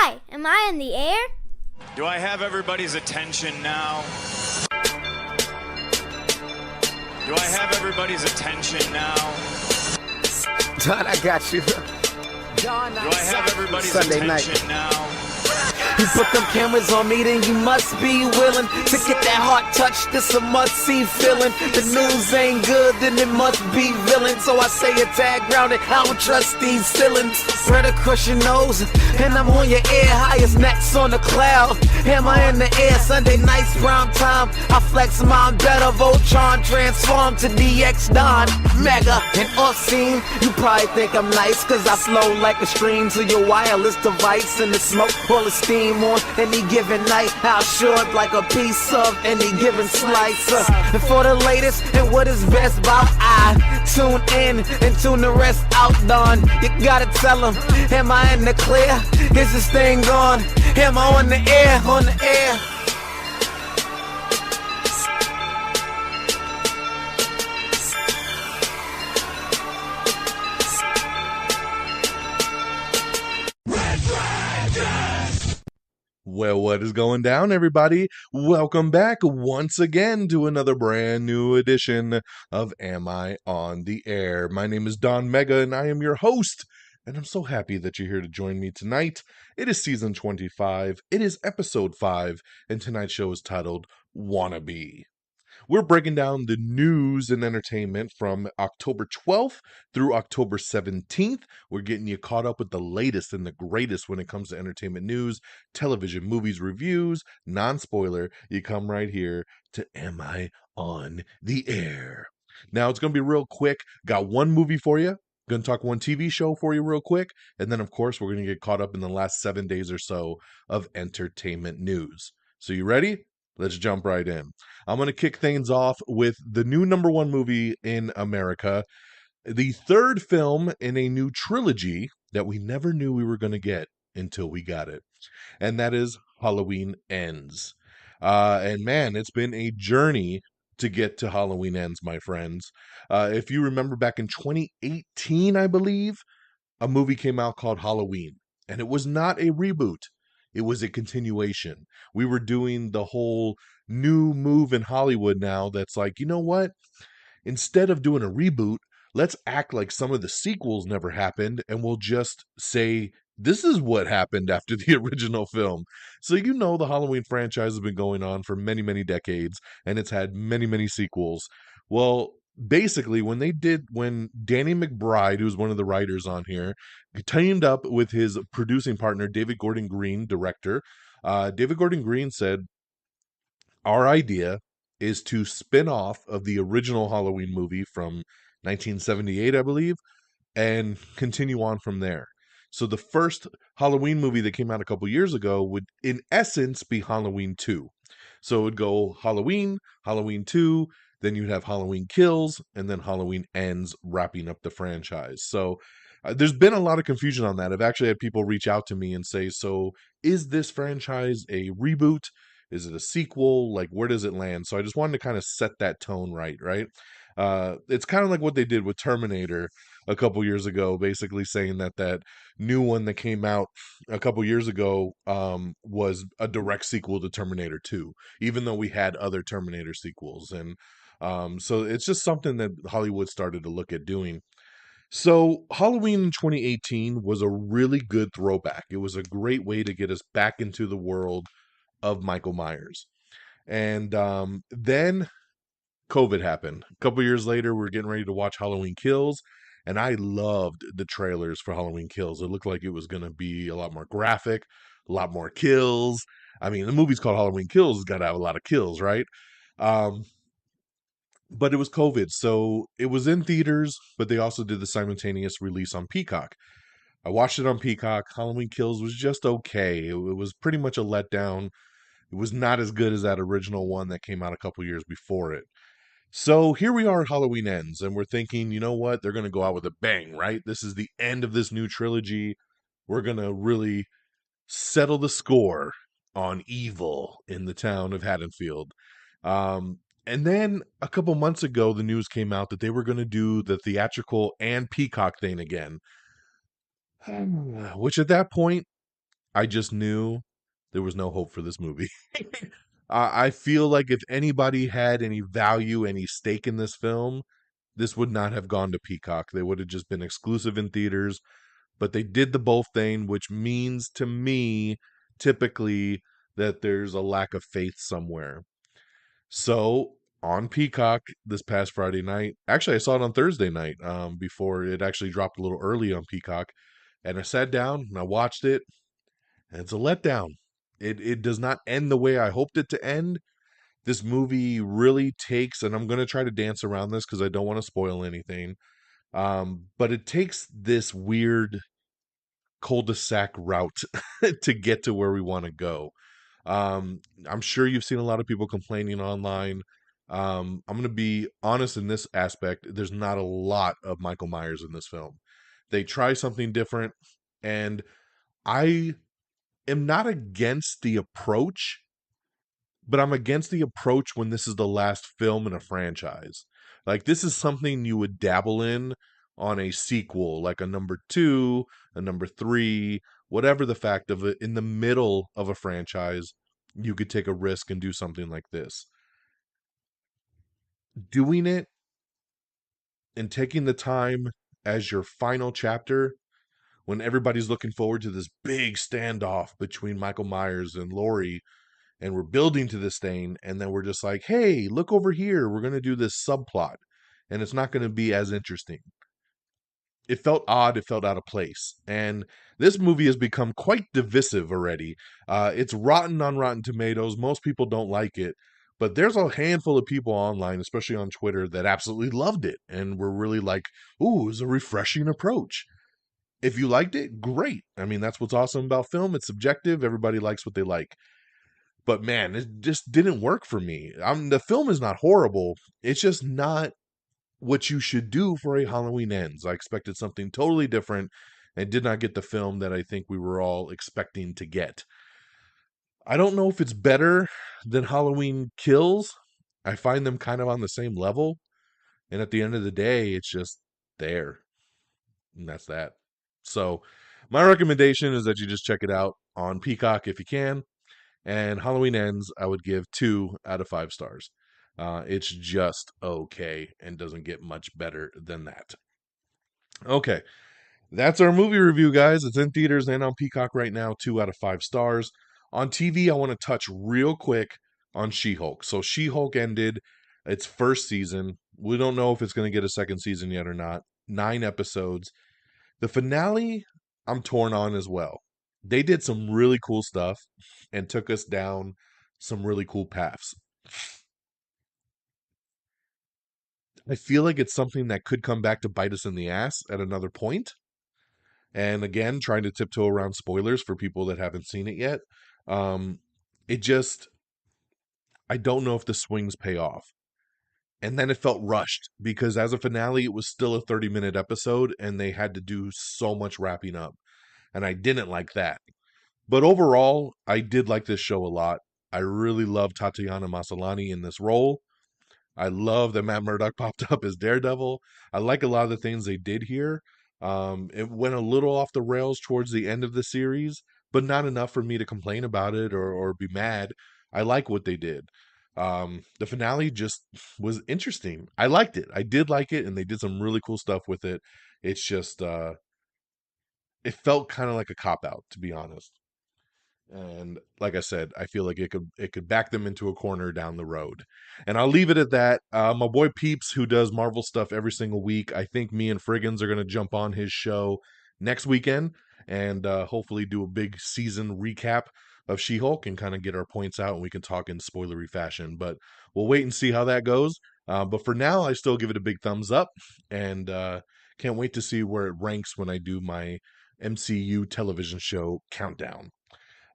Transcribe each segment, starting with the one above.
Hi, am I in the air? Do I have everybody's attention now? Do I have everybody's attention now? Don, I got you. Don, do I have everybody's Sunday attention night. now? You put them cameras on me, then you must be willing to get that heart touch. This a must-see feeling. The news ain't good, then it must be villain. So I say a tag grounded. I don't trust these ceilings. Spread across your nose, and I'm on your ear. Highest necks on the cloud. Hammer in the air. Sunday nights, prime time. I flex mine better. Voltron transform to DX Don. Mega and off scene. You probably think I'm nice, cause I flow like a stream to your wireless device. And the smoke, all the steam on any given night. I'll short like a piece of any given slice. And for the latest and what is best about I tune in and tune the rest out. Don, you gotta tell them, am I in the clear? Is this thing on? Am I on the air? On the air? Well, what is going down, everybody? Welcome back once again to another brand new edition of Am I on the Air? My name is Don Mega, and I am your host, and I'm so happy that you're here to join me tonight. It is season 25, it is episode 5, and tonight's show is titled Wannabe. We're breaking down the news and entertainment from October 12th through October 17th. We're getting you caught up with the latest and the greatest when it comes to entertainment news, television, movies, reviews, non-spoiler. You come right here to Am I on the Air? Now, it's going to be real quick. Got one movie for you. Going to talk one TV show for you real quick. And then, of course, we're going to get caught up in the last 7 days or so of entertainment news. So you ready? Let's jump right in. I'm going to kick things off with the new number one movie in America, the third film in a new trilogy that we never knew we were going to get until we got it. And that is Halloween Ends. And man, it's been a journey to get to Halloween Ends, my friends. If you remember back in 2018, I believe, a movie came out called Halloween. And it was not a reboot. It was a continuation. We were doing the whole new move in Hollywood now that's like, you know what? Instead of doing a reboot, let's act like some of the sequels never happened, and we'll just say, this is what happened after the original film. So you know the Halloween franchise has been going on for many, many decades, and it's had many, many sequels. Well, basically, when Danny McBride, who's one of the writers on here, teamed up with his producing partner, David Gordon Green, director, David Gordon Green said, our idea is to spin off of the original Halloween movie from 1978, I believe, and continue on from there. So the first Halloween movie that came out a couple years ago would, in essence, be Halloween 2. So it would go Halloween, Halloween 2, then you'd have Halloween Kills, and then Halloween Ends, wrapping up the franchise. So there's been a lot of confusion on that. I've actually had people reach out to me and say, so is this franchise a reboot? Is it a sequel? Like, where does it land? So I just wanted to kind of set that tone right? It's kind of like what they did with Terminator a couple years ago, basically saying that that new one that came out a couple years ago was a direct sequel to Terminator 2, even though we had other Terminator sequels. And so it's just something that Hollywood started to look at doing. So Halloween in 2018 was a really good throwback. It was a great way to get us back into the world of Michael Myers. And then COVID happened. A couple years later, we were getting ready to watch Halloween Kills, and I loved the trailers for Halloween Kills. It looked like it was going to be a lot more graphic, a lot more kills. I mean, the movie's called Halloween Kills. It's got to have a lot of kills, right? But it was COVID, so it was in theaters, but they also did the simultaneous release on Peacock. I watched it on Peacock. Halloween Kills was just okay. It was pretty much a letdown. It was not as good as that original one that came out a couple years before it. So here we are at Halloween Ends, and we're thinking, you know what? They're going to go out with a bang, right? This is the end of this new trilogy. We're going to really settle the score on evil in the town of Haddonfield. And then a couple months ago, the news came out that they were going to do the theatrical and Peacock thing again. Which at that point, I just knew there was no hope for this movie. I feel like if anybody had any value, any stake in this film, this would not have gone to Peacock. They would have just been exclusive in theaters. But they did the both thing, which means to me, typically, that there's a lack of faith somewhere. So on Peacock this past Friday night, actually, I saw it on Thursday night before it actually dropped a little early on Peacock. And I sat down and I watched it, and it's a letdown. It does not end the way I hoped it to end. This movie really takes, and I'm going to try to dance around this because I don't want to spoil anything. But it takes this weird cul-de-sac route to get to where we want to go. I'm sure you've seen a lot of people complaining online. I'm going to be honest in this aspect. There's not a lot of Michael Myers in this film. They try something different, and I am not against the approach, but I'm against the approach when this is the last film in a franchise. Like, this is something you would dabble in on a sequel, like a number 2, a number 3, whatever the fact of it. In the middle of a franchise, you could take a risk and do something like this. Doing it and taking the time as your final chapter when everybody's looking forward to this big standoff between Michael Myers and Laurie, and we're building to this thing, and then we're just like, hey, look over here, we're going to do this subplot, and it's not going to be as interesting. It felt odd, it felt out of place, and this movie has become quite divisive already. It's rotten on Rotten Tomatoes. Most people don't like it, but there's a handful of people online, especially on Twitter, that absolutely loved it and were really like, ooh, it's a refreshing approach. If you liked it, great. I mean, that's what's awesome about film. It's subjective. Everybody likes what they like. But man, it just didn't work for me. The film is not horrible. It's just not what you should do for a Halloween Ends. I expected something totally different and did not get the film that I think we were all expecting to get. I don't know if it's better than Halloween Kills. I find them kind of on the same level. And at the end of the day, it's just there. And that's that. So my recommendation is that you just check it out on Peacock if you can. And Halloween Ends, I would give 2 out of 5 stars. It's just okay and doesn't get much better than that. Okay, that's our movie review, guys. It's in theaters and on Peacock right now, 2 out of 5 stars. On TV, I want to touch real quick on She-Hulk. So She-Hulk ended its first season. We don't know if it's going to get a second season yet or not. 9 episodes. The finale, I'm torn on as well. They did some really cool stuff and took us down some really cool paths. I feel like it's something that could come back to bite us in the ass at another point. And again, trying to tiptoe around spoilers for people that haven't seen it yet. Um, it just, I don't know if the swings pay off. And then it felt rushed because as a finale, it was still a 30-minute episode and they had to do so much wrapping up. And I didn't like that. But overall, I did like this show a lot. I really love Tatiana Maslany in this role. I love that Matt Murdock popped up as Daredevil. I like a lot of the things they did here. It went a little off the rails towards the end of the series, but not enough for me to complain about it or be mad. I like what they did. The finale just was interesting. I liked it. I did like it, and they did some really cool stuff with it. It's just, it felt kind of like a cop-out, to be honest. And like I said, I feel like it could back them into a corner down the road. And I'll leave it at that. My boy Peeps, who does Marvel stuff every single week, I think me and Friggins are going to jump on his show next weekend and hopefully do a big season recap of She-Hulk and kind of get our points out, and we can talk in spoilery fashion. But we'll wait and see how that goes. But for now, I still give it a big thumbs up, and can't wait to see where it ranks when I do my MCU television show countdown.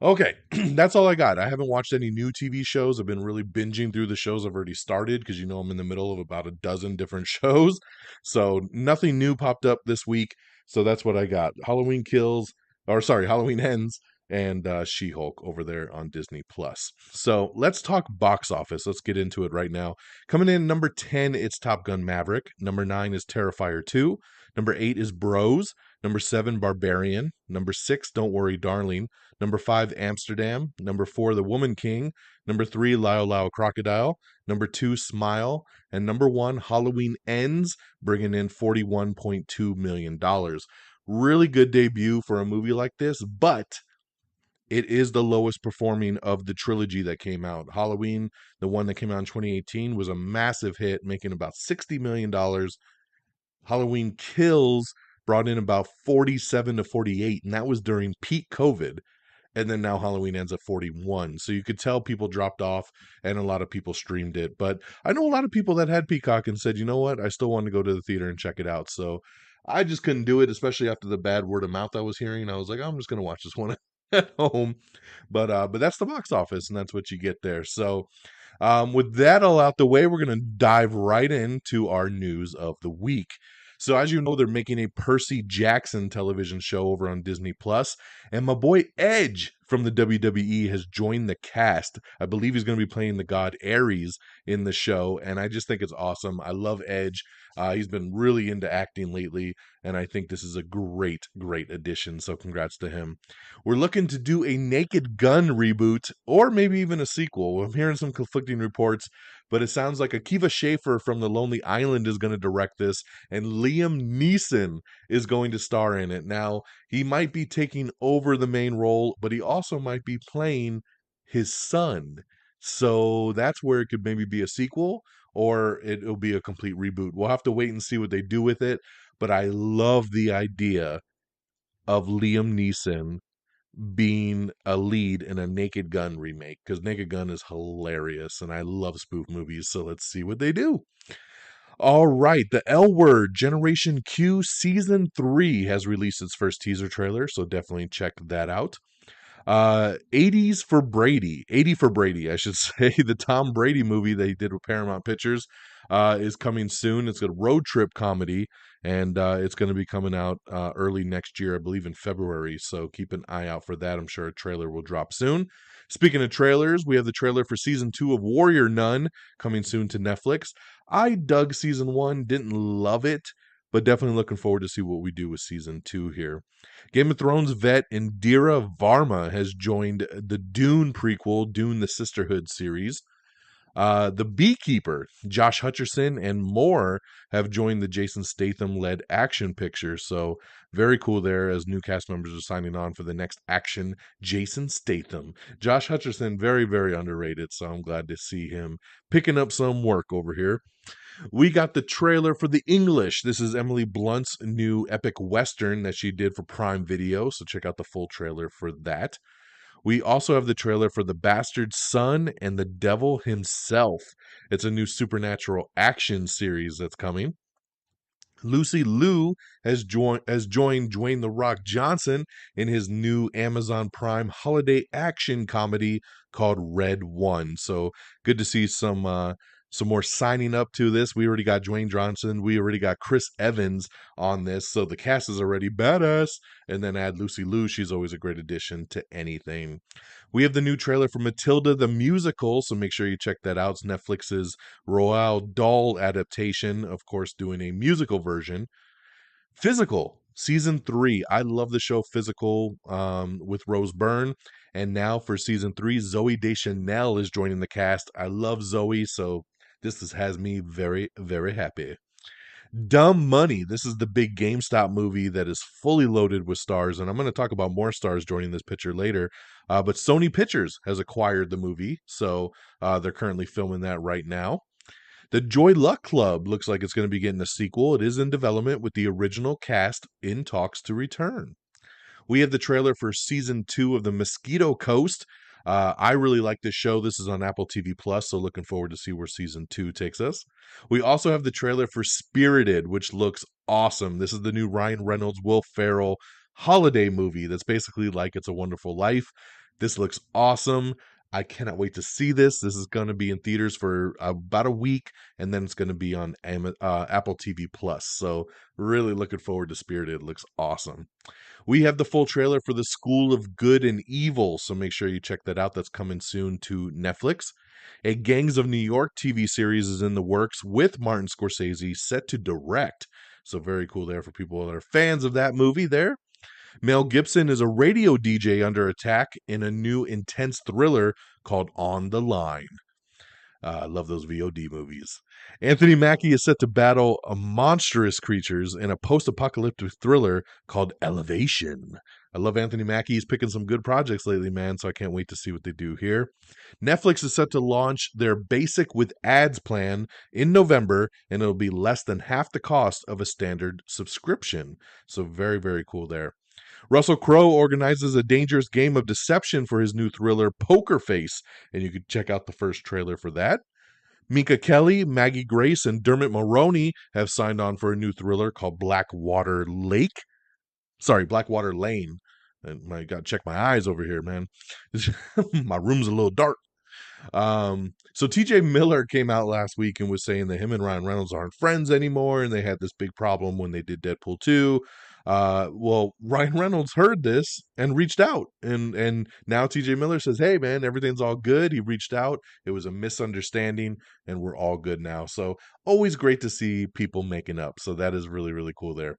Okay, that's all I got. I haven't watched any new TV shows. I've been really binging through the shows I've already started because I'm in the middle of about a dozen different shows. So nothing new popped up this week. So that's what I got. Halloween Ends, and She-Hulk over there on Disney Plus. So let's talk box office. Let's get into it right now. Coming in number 10, it's Top Gun Maverick. Number 9 is Terrifier 2. Number 8 is Bros. Number 7, Barbarian. Number 6, Don't Worry, Darling. Number 5, Amsterdam. Number 4, The Woman King. Number 3, Lao Lao Crocodile. Number 2, Smile. And number 1, Halloween Ends, bringing in $41.2 million. Really good debut for a movie like this, but it is the lowest performing of the trilogy that came out. Halloween, the one that came out in 2018, was a massive hit, making about $60 million. Halloween Kills brought in about 47 to 48, and that was during peak COVID. And then now Halloween Ends at 41. So you could tell people dropped off and a lot of people streamed it. But I know a lot of people that had Peacock and said, you know what, I still want to go to the theater and check it out. So I just couldn't do it, especially after the bad word of mouth I was hearing. I was like, I'm just going to watch this one at home. But that's the box office, and that's what you get there. So with that all out the way, we're going to dive right into our news of the week. So as you know, they're making a Percy Jackson television show over on Disney Plus, and my boy Edge from the WWE has joined the cast. I believe he's going to be playing the god Ares in the show, and I just think it's awesome. I love Edge. He's been really into acting lately, and I think this is a great, great addition. So congrats to him. We're looking to do a Naked Gun reboot, or maybe even a sequel. I'm hearing some conflicting reports, but it sounds like Akiva Schaffer from The Lonely Island is going to direct this, and Liam Neeson is going to star in it. Now, he might be taking over the main role, but he also might be playing his son. So that's where it could maybe be a sequel, or it'll be a complete reboot. We'll have to wait and see what they do with it, but I love the idea of Liam Neeson being a lead in a Naked Gun remake, because Naked Gun is hilarious and I love spoof movies. So let's see what they do. All right, the L Word Generation Q Season 3 has released its first teaser trailer, so definitely check that out. 80s for Brady, 80 for Brady, I should say. The Tom Brady movie they did with Paramount Pictures is coming soon. It's a road trip comedy, and it's going to be coming out early next year, I believe in February. So keep an eye out for that. I'm sure a trailer will drop soon. Speaking of trailers, we have the trailer for season 2 of Warrior Nun coming soon to Netflix. I dug season 1, didn't love it, but definitely looking forward to see what we do with season 2 here. Game of Thrones vet Indira Varma has joined the Dune prequel, Dune the Sisterhood series. The Beekeeper, Josh Hutcherson, and more have joined the Jason Statham-led action picture. So very cool there as new cast members are signing on for the next action. Jason Statham. Josh Hutcherson, very, very underrated. So I'm glad to see him picking up some work over here. We got the trailer for The English. This is Emily Blunt's new epic Western that she did for Prime Video. So check out the full trailer for that. We also have the trailer for The Bastard Son and the Devil Himself. It's a new supernatural action series that's coming. Lucy Liu has joined Dwayne The Rock Johnson in his new Amazon Prime holiday action comedy called Red One. So good to see some more signing up to this. We already got Dwayne Johnson. We already got Chris Evans on this. So the cast is already badass. And then add Lucy Liu. She's always a great addition to anything. We have the new trailer for Matilda the Musical, so make sure you check that out. It's Netflix's Roald Dahl adaptation, of course, doing a musical version. Physical, Season 3. I love the show Physical with Rose Byrne. And now for Season 3, Zoe Deschanel is joining the cast. I love Zoe, so this has me very, very happy. Dumb Money. This is the big GameStop movie that is fully loaded with stars, and I'm going to talk about more stars joining this picture later. But Sony Pictures has acquired the movie, so they're currently filming that right now. The Joy Luck Club looks like it's going to be getting a sequel. It is in development with the original cast in talks to return. We have the trailer for season 2 of The Mosquito Coast. I really like this show. This is on Apple TV Plus, so looking forward to see where season 2 takes us. We also have the trailer for Spirited, which looks awesome. This is the new Ryan Reynolds, Will Ferrell holiday movie that's basically like It's a Wonderful Life. This looks awesome. I cannot wait to see this. This is going to be in theaters for about a week, and then it's going to be on Apple TV Plus. So really looking forward to Spirited. It looks awesome. We have the full trailer for The School of Good and Evil, so make sure you check that out. That's coming soon to Netflix. A Gangs of New York TV series is in the works with Martin Scorsese set to direct. So very cool there for people that are fans of that movie there. Mel Gibson is a radio DJ under attack in a new intense thriller called On the Line. I love those VOD movies. Anthony Mackie is set to battle monstrous creatures in a post-apocalyptic thriller called Elevation. I love Anthony Mackie. He's picking some good projects lately, man, so I can't wait to see what they do here. Netflix is set to launch their basic with ads plan in November, and it'll be less than half the cost of a standard subscription. So very, very cool there. Russell Crowe organizes a dangerous game of deception for his new thriller Poker Face, and you can check out the first trailer for that. Minka Kelly, Maggie Grace, and Dermot Mulroney have signed on for a new thriller called Blackwater Lane. And I gotta check my eyes over here, man. My room's a little dark. So TJ Miller came out last week and was saying that him and Ryan Reynolds aren't friends anymore, and they had this big problem when they did Deadpool 2. Well, Ryan Reynolds heard this and reached out, and now TJ Miller says, hey man, everything's all good. He reached out, it was a misunderstanding, and we're all good now. So always great to see people making up. So that is really, really cool there.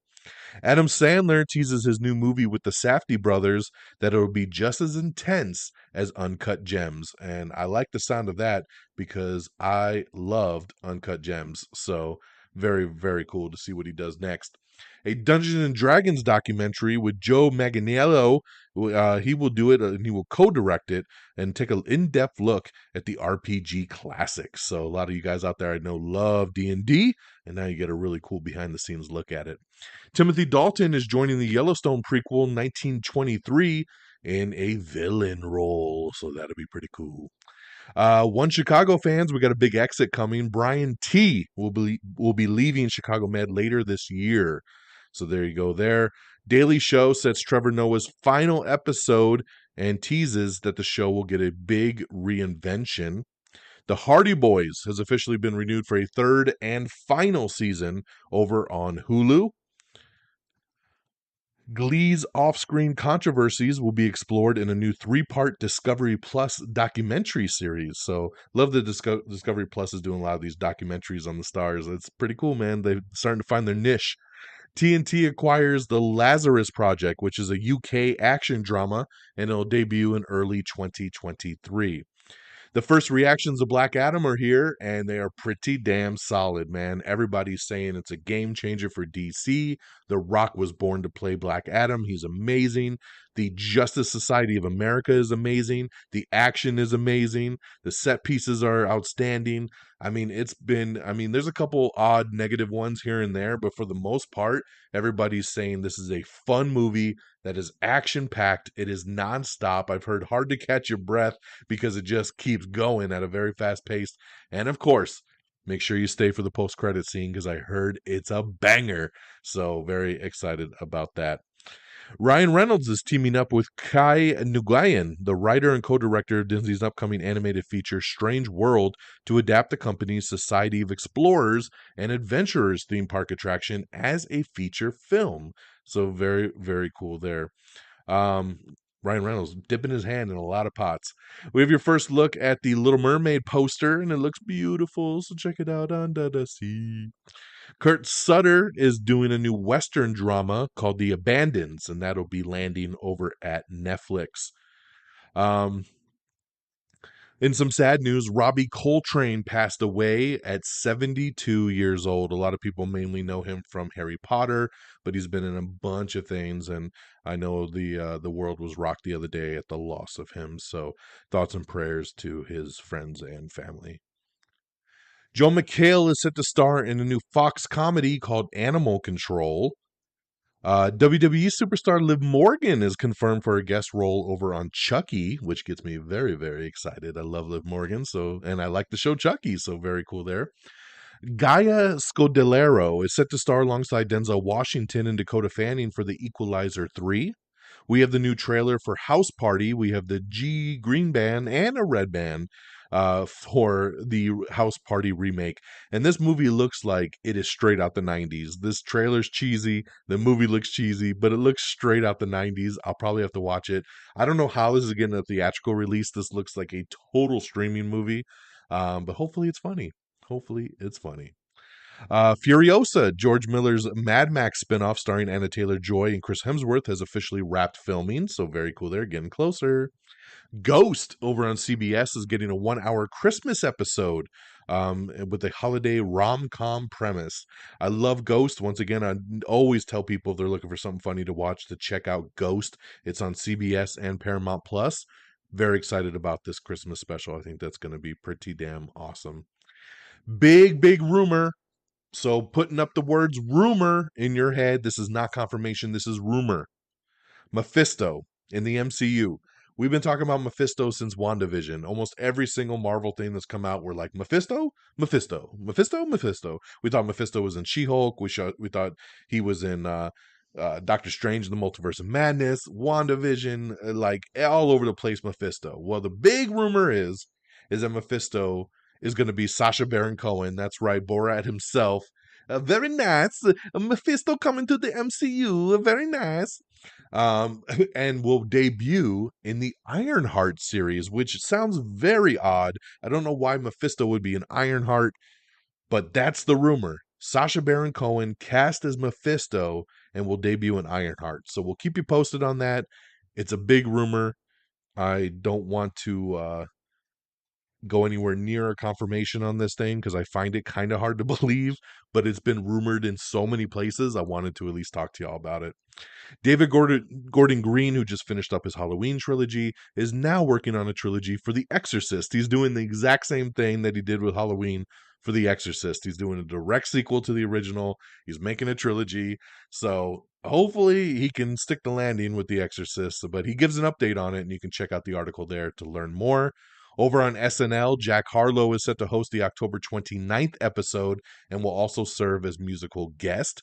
Adam Sandler teases his new movie with the Safdie brothers that it'll be just as intense as Uncut Gems. And I like the sound of that because I loved Uncut Gems. So very, very cool to see what he does next. A Dungeons and Dragons documentary with Joe Manganiello. He will do it and he will co-direct it and take an in-depth look at the RPG classics. So a lot of you guys out there I know love D&D, and now you get a really cool behind-the-scenes look at it. Timothy Dalton is joining the Yellowstone prequel 1923 in a villain role, so that'll be pretty cool. One Chicago fans, we got a big exit coming. Brian T will be leaving Chicago Med later this year. So there you go there. Daily Show sets Trevor Noah's final episode and teases that the show will get a big reinvention. The Hardy Boys has officially been renewed for a third and final season over on Hulu. Glee's off-screen controversies will be explored in a new 3-part Discovery Plus documentary series. So love that Discovery Plus is doing a lot of these documentaries on the stars. It's pretty cool, man. They're starting to find their niche. TNT acquires The Lazarus Project, which is a UK action drama, and it'll debut in early 2023. The first reactions of Black Adam are here, and they are pretty damn solid, man. Everybody's saying it's a game changer for DC. The Rock was born to play Black Adam. He's amazing. The Justice Society of America is amazing. The action is amazing. The set pieces are outstanding. I mean, there's a couple odd negative ones here and there, but for the most part, everybody's saying this is a fun movie that is action-packed. It is nonstop. I've heard hard to catch your breath because it just keeps going at a very fast pace. And of course, make sure you stay for the post-credit scene because I heard it's a banger. So very excited about that. Ryan Reynolds is teaming up with Kai Nguyen, the writer and co-director of Disney's upcoming animated feature Strange World, to adapt the company's Society of Explorers and Adventurers theme park attraction as a feature film. So very, very cool there. Ryan Reynolds dipping his hand in a lot of pots. We have your first look at the Little Mermaid poster, and it looks beautiful, so check it out under the sea. Kurt Sutter is doing a new Western drama called The Abandons, and that'll be landing over at Netflix. In some sad news, Robbie Coltrane passed away at 72 years old. A lot of people mainly know him from Harry Potter, but he's been in a bunch of things, and I know the world was rocked the other day at the loss of him. So thoughts and prayers to his friends and family. Joe McHale is set to star in a new Fox comedy called Animal Control. WWE superstar Liv Morgan is confirmed for a guest role over on Chucky, which gets me very, very excited. I love Liv Morgan, and I like the show Chucky, so very cool there. Gaia Scodelario is set to star alongside Denzel Washington and Dakota Fanning for The Equalizer 3. We have the new trailer for House Party. We have the G green band and a red band for the House Party remake. And this movie looks like it is straight out the 90s. This trailer's cheesy. The movie looks cheesy, but it looks straight out the 90s. I'll probably have to watch it. I don't know how this is getting a theatrical release. This looks like a total streaming movie. But hopefully it's funny. Hopefully it's funny. Furiosa, George Miller's Mad Max spinoff starring Anna Taylor-Joy and Chris Hemsworth, has officially wrapped filming, so very cool. They're getting closer. Ghost over on CBS is getting a 1 hour Christmas episode with a holiday rom-com premise. I love Ghost. Once again, I always tell people if they're looking for something funny to watch to check out Ghost. It's on CBS and Paramount Plus. Very excited about this Christmas special. I think that's going to be pretty damn awesome. Big rumor. So putting up the words rumor in your head. This is not confirmation. This is rumor. Mephisto in the MCU. We've been talking about Mephisto since WandaVision. Almost every single Marvel thing that's come out, we're like, Mephisto? Mephisto. Mephisto? Mephisto. We thought Mephisto was in She-Hulk. We thought he was in Doctor Strange, the Multiverse of Madness, WandaVision, like all over the place, Mephisto. Well, the big rumor is that Mephisto is going to be Sacha Baron Cohen. That's right, Borat himself. Very nice. Mephisto coming to the MCU. Very nice. And will debut in the Ironheart series, which sounds very odd. I don't know why Mephisto would be an Ironheart, but that's the rumor. Sacha Baron Cohen cast as Mephisto and will debut in Ironheart. So we'll keep you posted on that. It's a big rumor. I don't want to go anywhere near a confirmation on this thing because I find it kind of hard to believe, but it's been rumored in so many places. I wanted to at least talk to y'all about it. David Gordon Green, who just finished up his Halloween trilogy, is now working on a trilogy for The Exorcist. He's doing the exact same thing that he did with Halloween for The Exorcist. He's doing a direct sequel to the original. He's making a trilogy. So hopefully he can stick the landing with The Exorcist. But he gives an update on it, and you can check out the article there to learn more. Over on SNL, Jack Harlow is set to host the October 29th episode and will also serve as musical guest.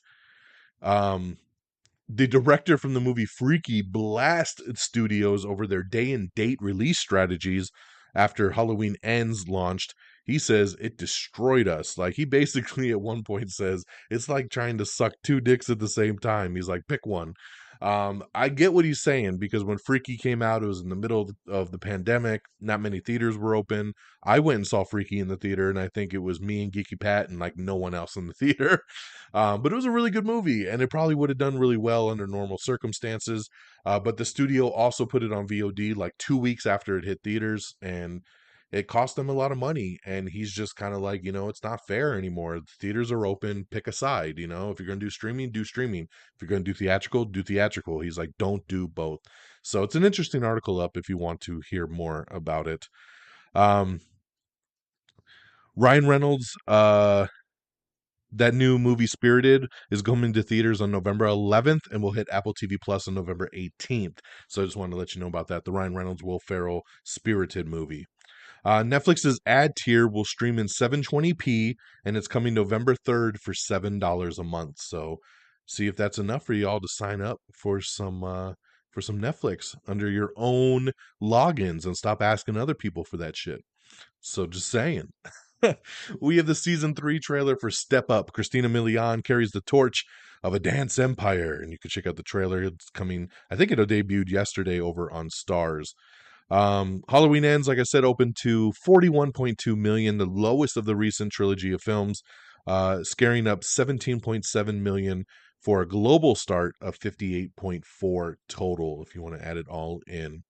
The director from the movie Freaky blasted studios over their day and date release strategies after Halloween Ends launched. He says it destroyed us. Like, he basically at one point says it's like trying to suck two dicks at the same time. He's like, pick one. I get what he's saying, because when Freaky came out, it was in the middle of the pandemic. Not many theaters were open. I went and saw Freaky in the theater, and I think it was me and Geeky Pat and like no one else in the theater. But it was a really good movie, and it probably would have done really well under normal circumstances. But the studio also put it on VOD like 2 weeks after it hit theaters, and it cost them a lot of money. And he's just kind of like, it's not fair anymore. The theaters are open. Pick a side. If you're going to do streaming, do streaming. If you're going to do theatrical, do theatrical. He's like, don't do both. So it's an interesting article up if you want to hear more about it. Ryan Reynolds, that new movie Spirited is coming to theaters on November 11th and will hit Apple TV Plus on November 18th. So I just wanted to let you know about that. The Ryan Reynolds, Will Ferrell Spirited movie. Netflix's ad tier will stream in 720p, and it's coming November 3rd for $7 a month. So see if that's enough for y'all to sign up for some Netflix under your own logins and stop asking other people for that shit. So just saying. We have the season 3 trailer for Step Up. Christina Milian carries the torch of a dance empire, and you can check out the trailer. It's coming, I think it debuted yesterday over on Stars. Halloween Ends, like I said, opened to $41.2 million, the lowest of the recent trilogy of films, scaring up $17.7 million for a global start of $58.4 total, if you want to add it all in.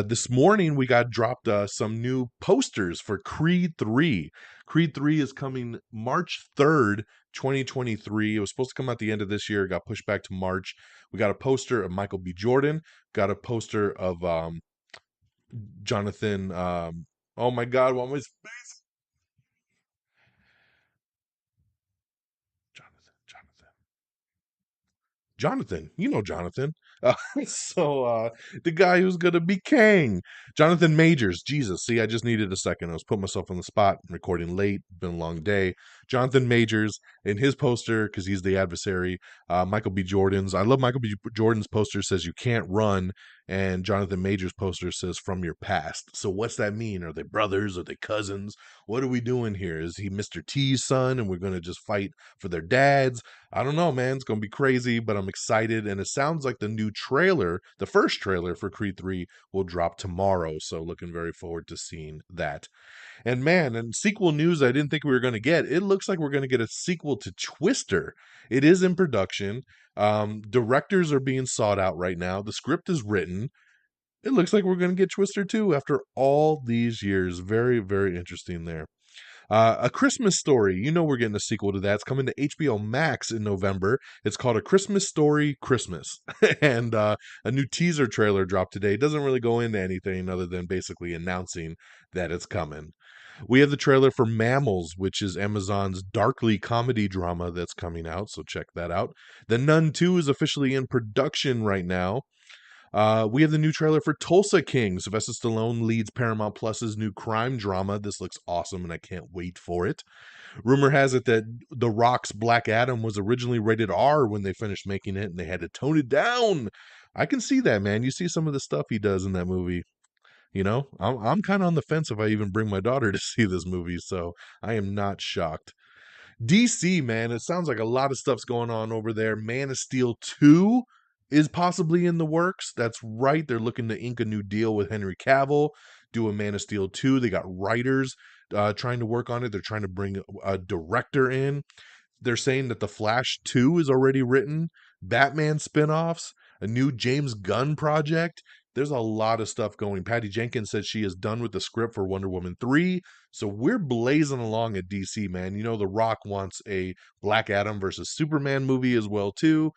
This morning, we got dropped some new posters for Creed 3. Creed 3 is coming March 3rd, 2023. It was supposed to come out the end of this year. It got pushed back to March. We got a poster of Michael B. Jordan. Got a poster of Jonathan. Oh my God, what was Jonathan, Jonathan. So the guy who's gonna be Kang, Jonathan Majors. Jesus, see, I just needed a second. I was putting myself on the spot, recording late, been a long day. Jonathan Majors in his poster, because he's the adversary. Michael B. Jordan's. I love Michael B. Jordan's poster. Says you can't run, And Jonathan Majors' poster says "From Your Past." So what's that mean? Are they brothers? Are they cousins? What are we doing here? Is he Mr. T's son and we're going to just fight for their dads? I don't know, man. It's going to be crazy, but I'm excited. And it sounds like the new trailer, the first trailer for Creed 3, will drop tomorrow. So looking very forward to seeing that. And man, and sequel news I didn't think we were going to get. It looks like we're going to get a sequel to Twister. It is in production. Directors are being sought out right now. The script is written. It looks like we're going to get Twister 2 after all these years. Very, very interesting there. A Christmas Story. You know we're getting a sequel to that. It's coming to HBO Max in November. It's called A Christmas Story Christmas. And a new teaser trailer dropped today. It doesn't really go into anything other than basically announcing that it's coming. We have the trailer for Mammals, which is Amazon's darkly comedy drama that's coming out, so check that out. The Nun 2 is officially in production right now. We have the new trailer for Tulsa King. Sylvester Stallone leads Paramount Plus's new crime drama. This looks awesome, and I can't wait for it. Rumor has it that The Rock's Black Adam was originally rated R when they finished making it, and they had to tone it down. I can see that, man. You see some of the stuff he does in that movie. You know, I'm kind of on the fence if I even bring my daughter to see this movie, so I am not shocked. DC, man, it sounds like a lot of stuff's going on over there. Man of Steel 2 is possibly in the works. That's right. They're looking to ink a new deal with Henry Cavill, do a Man of Steel 2. They got writers trying to work on it. They're trying to bring a director in. They're saying that The Flash 2 is already written, Batman spinoffs, a new James Gunn project. There's a lot of stuff going. Patty Jenkins said she is done with the script for Wonder Woman 3. So we're blazing along at DC, man. You know, The Rock wants a Black Adam versus Superman movie as well, too.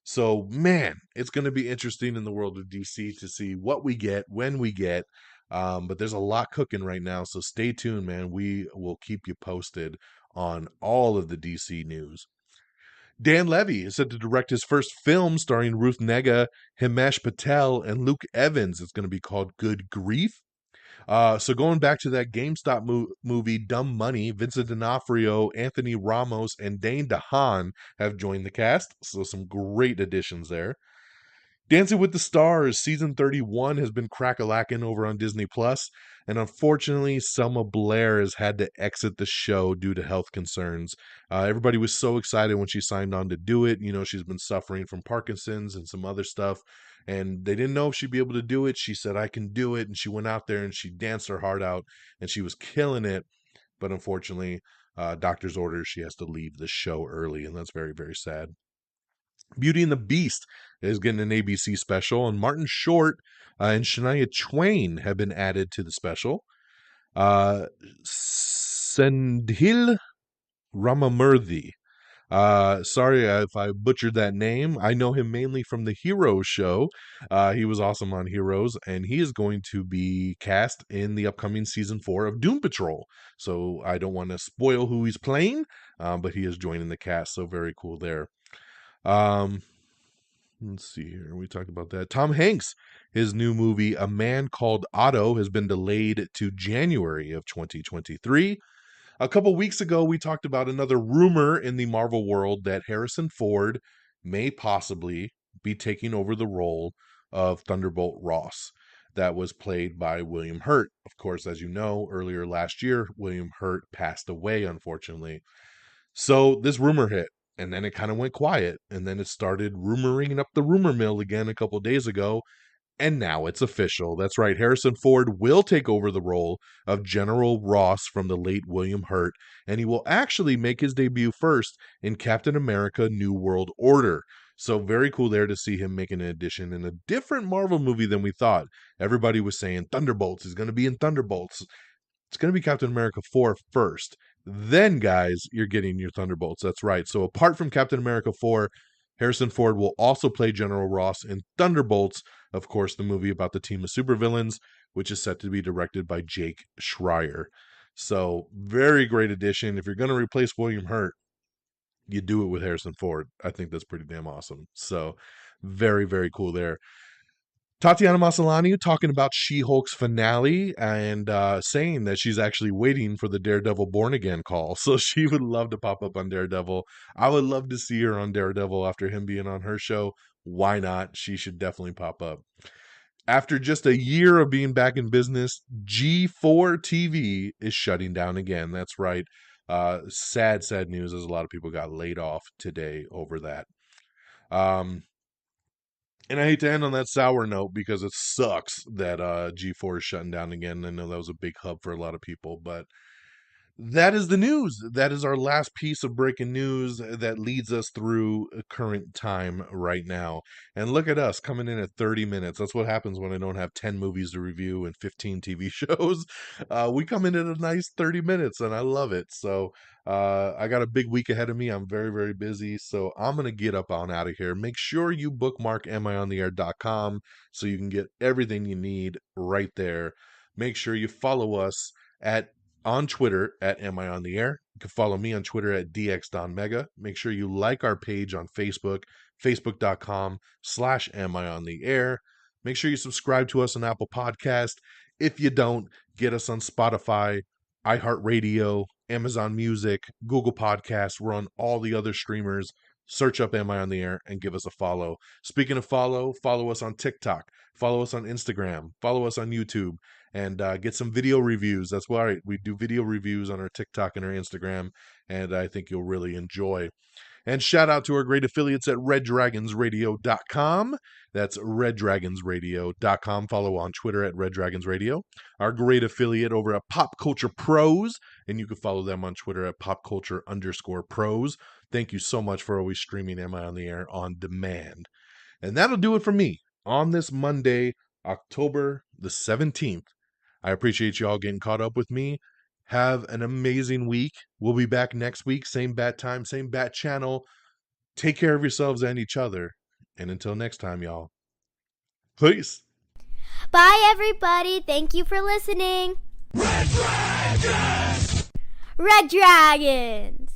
So, man, it's going to be interesting in the world of DC to see what we get, when we get. But there's a lot cooking right now. So stay tuned, man. We will keep you posted on all of the DC news. Dan Levy is set to direct his first film starring Ruth Negga, Himesh Patel, and Luke Evans. It's going to be called Good Grief. So going back to that GameStop movie, Dumb Money, Vincent D'Onofrio, Anthony Ramos, and Dane DeHaan have joined the cast. So some great additions there. Dancing with the Stars season 31 has been crack-a-lacking over on Disney Plus, and unfortunately, Selma Blair has had to exit the show due to health concerns. Everybody was so excited when she signed on to do it. You know, she's been suffering from Parkinson's and some other stuff, and they didn't know if she'd be able to do it. She said, "I can do it," and she went out there and she danced her heart out, and she was killing it. But unfortunately, doctor's orders, she has to leave the show early, and that's very, very sad. Beauty and the Beast is getting an ABC special, and Martin Short and Shania Twain have been added to the special. Sendhil Ramamurthy. Sorry if I butchered that name. I know him mainly from the Heroes show. He was awesome on Heroes, and he is going to be cast in the upcoming season 4 of Doom Patrol. So I don't want to spoil who he's playing, but he is joining the cast. So very cool there. Let's see here. We talked about that. Tom Hanks, his new movie, A Man Called Otto, has been delayed to January of 2023. A couple weeks ago, we talked about another rumor in the Marvel world that Harrison Ford may possibly be taking over the role of Thunderbolt Ross. That was played by William Hurt. Of course, as you know, earlier last year, William Hurt passed away, unfortunately. So this rumor hit, and then it kind of went quiet, and then it started rumoring up the rumor mill again a couple days ago, and now it's official. That's right, Harrison Ford will take over the role of General Ross from the late William Hurt, and he will actually make his debut first in Captain America New World Order. So very cool there to see him making an addition in a different Marvel movie than we thought. Everybody was saying Thunderbolts is going to be in Thunderbolts. It's going to be Captain America 4 first. Then, guys, you're getting your Thunderbolts. That's right. So apart from Captain America 4, Harrison Ford will also play General Ross in Thunderbolts, of course, the movie about the team of supervillains, which is set to be directed by Jake Schreier. So very great addition. If you're going to replace William Hurt, you do it with Harrison Ford. I think that's pretty damn awesome. So very, very cool there. Tatiana Maslany talking about She-Hulk's finale and saying that she's actually waiting for the Daredevil Born Again call. So she would love to pop up on Daredevil. I would love to see her on Daredevil after him being on her show. Why not? She should definitely pop up. After just a year of being back in business, G4 TV is shutting down again. That's right. Sad news, as a lot of people got laid off today over that. And I hate to end on that sour note because it sucks that G4 is shutting down again. I know that was a big hub for a lot of people, but that is the news. That is our last piece of breaking news that leads us through current time right now. And look at us coming in at 30 minutes. That's what happens when I don't have 10 movies to review and 15 TV shows. We come in at a nice 30 minutes, and I love it. So I got a big week ahead of me. I'm very, very busy. So I'm going to get up on out of here. Make sure you bookmark amiontheair.com so you can get everything you need right there. Make sure you follow us on Twitter at Am I On The Air. You can follow me on Twitter at DXDonMega. Make sure you like our page on Facebook, facebook.com/Am I On The Air. Make sure you subscribe to us on Apple Podcast. If you don't, get us on Spotify, iHeartRadio, Amazon Music, Google Podcasts. We're on all the other streamers. Search up Am I On The Air and give us a follow. Speaking of follow us on TikTok. Follow us on Instagram. Follow us on YouTube. And get some video reviews. That's right. We do video reviews on our TikTok and our Instagram, and I think you'll really enjoy. And shout out to our great affiliates at reddragonsradio.com. That's reddragonsradio.com. Follow on Twitter at reddragonsradio. Our great affiliate over at Pop Culture Pros, and you can follow them on Twitter at popculture_pros. Thank you so much for always streaming Am I On The Air on demand. And that'll do it for me on this Monday, October the 17th. I appreciate you all getting caught up with me. Have an amazing week. We'll be back next week. Same bat time, same bat channel. Take care of yourselves and each other. And until next time, y'all. Peace. Bye, everybody. Thank you for listening. Red Dragons! Red Dragons!